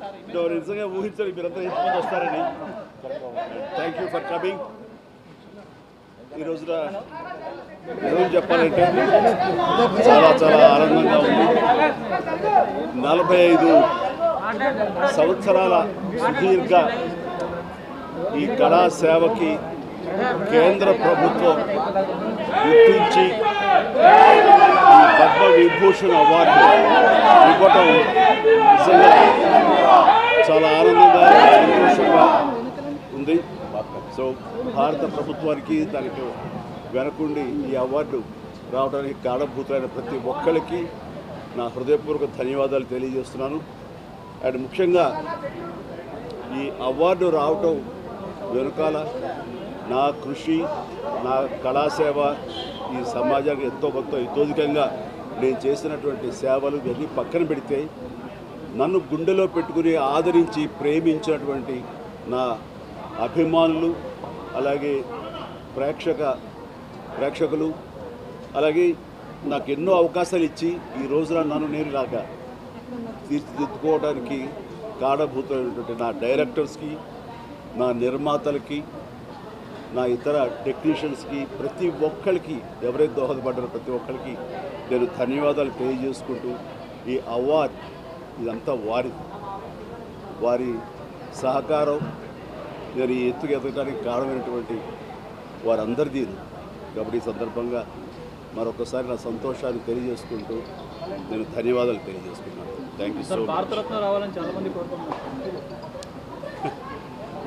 నిజంగా ఊహించాలి మీరంతా ఎంతమంది వస్తారని. Thank you for coming. ఈ రోజున నిజం చెప్పాలంటే చాలా చాలా ఆనందంగా ఉంది. 45 సంవత్సరాల సుదీర్ఘ ఈ కళా సేవకి కేంద్ర ప్రభుత్వం గుర్తించి ఈ పద్మ విభూషణ్ అవార్డు ఇవ్వటం నిజంగా చాలా ఆనందంగా సంతోషంగా ఉంది. సో భారత ప్రభుత్వానికి దానికి వెనకుండి ఈ అవార్డు రావడానికి కారణభూతులైన ప్రతి ఒక్కరికి నా హృదయపూర్వక ధన్యవాదాలు తెలియజేస్తున్నాను. అండ్ ముఖ్యంగా ఈ అవార్డు రావటం వెనుకాల నా కృషి, నా కళాసేవ ఈ సమాజానికి ఎంతో కొంత ఇతోధికంగా నేను చేసినటువంటి సేవలు ఇవన్నీ పక్కన పెడితే నన్ను గుండెలో పెట్టుకుని ఆదరించి ప్రేమించినటువంటి నా అభిమానులు, అలాగే ప్రేక్షకులు, అలాగే నాకు ఎన్నో అవకాశాలు ఇచ్చి ఈ రోజున నన్ను నేను ఇలాగా తీర్చిదిద్దుకోవడానికి కారణభూతమైనటువంటి నా డైరెక్టర్స్కి, నా నిర్మాతలకి, నా ఇతర టెక్నీషియన్స్కి, ప్రతి ఒక్కరికి ఎవరైతే దోహదపడ్డారో ప్రతి ఒక్కరికి నేను ధన్యవాదాలు తెలియజేసుకుంటూ ఈ అవార్డు ఇదంతా వారి సహకారం నేను ఈ ఎత్తుకు ఎదగడానికి కారణమైనటువంటి వారందరిదీ. కాబట్టి ఈ సందర్భంగా మరొకసారి నా సంతోషాన్ని తెలియజేసుకుంటూ నేను ధన్యవాదాలు తెలియజేసుకున్నాను. Thank you so much.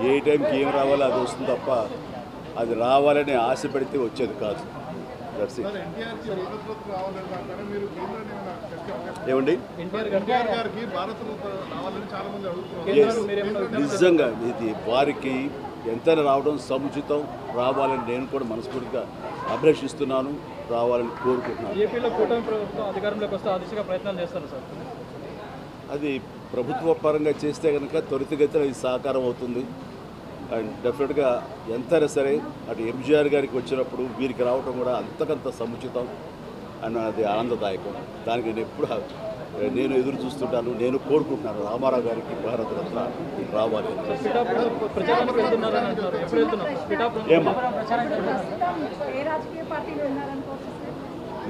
ఏ టైంకి ఏం రావాలో అది వస్తుంది తప్ప అది రావాలని ఆశ పెడితే వచ్చేది కాదు. ఏమండి నిజంగా ఇది వారికి ఎంతైనా రావడం సముచితం, రావాలని నేను కూడా మనస్ఫూర్తిగా అభిలషిస్తున్నాను, రావాలని కోరుకుంటున్నాను. అది ప్రభుత్వ పరంగా చేస్తే కనుక త్వరితగతిన ఇది సాకారం అవుతుంది. అండ్ డెఫినెట్గా ఎంతైనా సరే అటు ఎంజీఆర్ గారికి వచ్చినప్పుడు వీరికి రావటం కూడా అంతకంత సముచితం అండ్ అది ఆనందదాయకం. దానికి నేను ఎదురు చూస్తుంటాను, నేను కోరుకుంటున్నాను రామారావు గారికి భారతరత్న రావాలి. ఏమా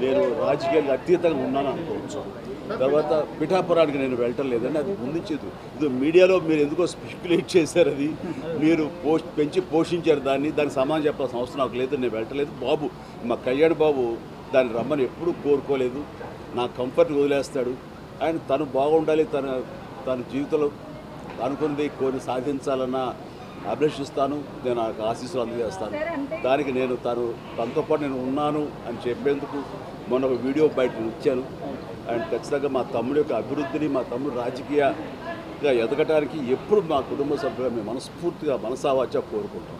నేను రాజకీయాలకు అతీతంగా ఉన్నాను అనుకోవచ్చు. తర్వాత పిఠాపురానికి నేను వెళ్ళటం లేదని అది ముందుంచేది. ఇది మీడియాలో మీరు ఎందుకో స్పెక్యులేట్ చేశారు, అది మీరు పెంచి పోషించారు దానికి సమాధానం చెప్పాల్సిన అవసరం నాకు లేదు. నేను వెళ్ళటలేదు. బాబు మా కళ్యాణ్ బాబు దాన్ని రమ్మని ఎప్పుడూ కోరుకోలేదు. నా కంఫర్ట్ వదిలేస్తాడు. అండ్ తను బాగుండాలి, తన జీవితంలో అనుకున్నది కొన్ని సాధించాలన్న అభిలషిస్తాను. నేను నాకు ఆశీస్సులు అందజేస్తాను. దానికి నేను తనతో పాటు నేను ఉన్నాను అని చెప్పేందుకు మొన్న ఒక వీడియో బయట ఇచ్చాను. అండ్ ఖచ్చితంగా మా తమ్ముడి యొక్క అభివృద్ధిని, మా తమ్ముడు రాజకీయంగా ఎదగటానికి ఎప్పుడు మా కుటుంబ సభ్యులు మేము మనస్ఫూర్తిగా మనసావాచ కోరుకుంటాం.